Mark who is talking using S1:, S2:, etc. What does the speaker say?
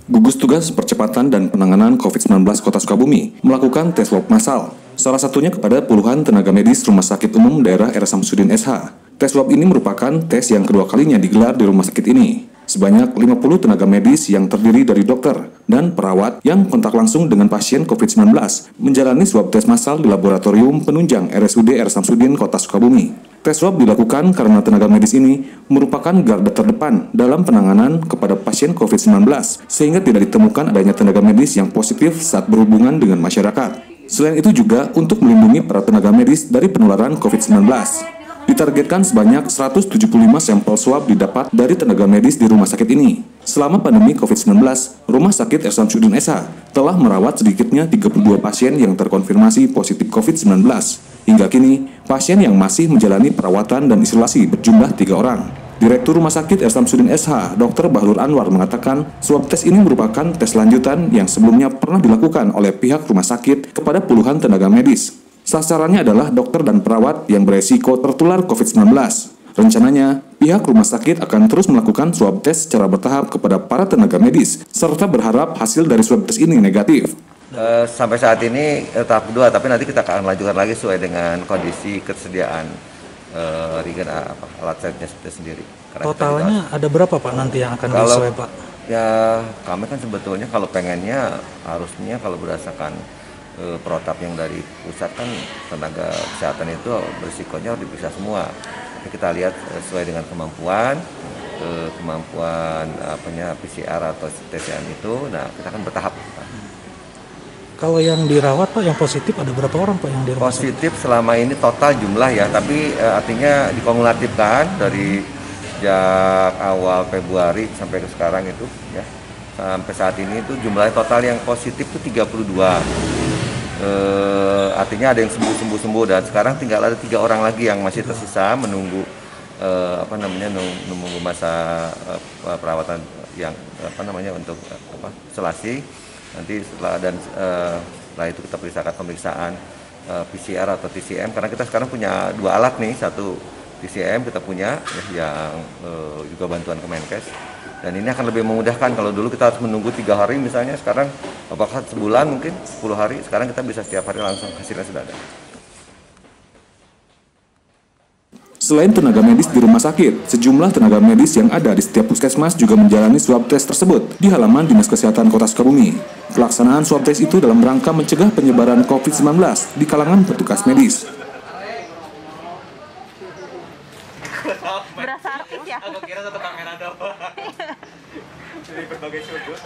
S1: Gugus Tugas Percepatan dan Penanganan COVID-19 Kota Sukabumi melakukan tes swab massal, salah satunya kepada puluhan tenaga medis Rumah Sakit Umum Daerah R. Samsudin SH. Tes swab ini merupakan tes yang kedua kalinya digelar di rumah sakit ini. Sebanyak 50 tenaga medis yang terdiri dari dokter dan perawat yang kontak langsung dengan pasien COVID-19 menjalani swab tes massal di Laboratorium Penunjang RSUD R. Samsudin Kota Sukabumi. Tes swab dilakukan karena tenaga medis ini merupakan garda terdepan dalam penanganan kepada pasien COVID-19, sehingga tidak ditemukan adanya tenaga medis yang positif saat berhubungan dengan masyarakat. Selain itu juga untuk melindungi para tenaga medis dari penularan COVID-19. Ditargetkan sebanyak 175 sampel swab didapat dari tenaga medis di rumah sakit ini. Selama pandemi COVID-19, Rumah Sakit R. Samsudin SH telah merawat sedikitnya 32 pasien yang terkonfirmasi positif COVID-19. Hingga kini, pasien yang masih menjalani perawatan dan isolasi berjumlah 3 orang. Direktur Rumah Sakit R. Samsudin SH, Dr. Bahlur Anwar mengatakan, swab tes ini merupakan tes lanjutan yang sebelumnya pernah dilakukan oleh pihak rumah sakit kepada puluhan tenaga medis. Sasarannya adalah dokter dan perawat yang beresiko tertular COVID-19. Rencananya, pihak rumah sakit akan terus melakukan swab tes secara bertahap kepada para tenaga medis, serta berharap hasil dari swab tes ini negatif.
S2: Sampai saat ini tahap kedua, tapi nanti kita akan lanjutkan lagi sesuai dengan kondisi ketersediaan regen alat swabnya sendiri.
S3: Totalnya ada berapa Pak nanti yang akan diswab Pak?
S2: Ya kami kan sebetulnya kalau pengennya harusnya kalau berdasarkan protap yang dari pusat kan tenaga kesehatan itu berisikonya harus diperiksa semua. Tapi kita lihat sesuai dengan kemampuan PCR atau TCM itu, nah kita akan bertahap.
S3: Kalau yang dirawat Pak, yang positif ada berapa orang Pak yang dirawat?
S2: Positif selama ini total jumlah ya, tapi artinya dikumulatifkan dari sejak awal Februari sampai ke sekarang itu ya. Sampai saat ini itu jumlah total yang positif itu 32. Artinya ada yang sembuh dan sekarang tinggal ada 3 orang lagi yang masih tersisa menunggu menunggu masa perawatan yang untuk isolasi. Nanti setelah itu kita periksakan pemeriksaan PCR atau TCM, karena kita sekarang punya 2 alat nih, satu TCM kita punya yang juga bantuan Kemenkes, dan ini akan lebih memudahkan. Kalau dulu kita harus menunggu 3 hari misalnya, sekarang apakah sebulan mungkin 10 hari, sekarang kita bisa setiap hari langsung hasilnya sudah ada.
S1: Selain tenaga medis di rumah sakit, sejumlah tenaga medis yang ada di setiap puskesmas juga menjalani swab tes tersebut di halaman Dinas Kesehatan Kota Sukabumi. Pelaksanaan swab tes itu dalam rangka mencegah penyebaran COVID-19 di kalangan petugas medis.
S4: Berasa artis ya?
S5: Aku kira satu kamera doang. Dari berbagai sudut.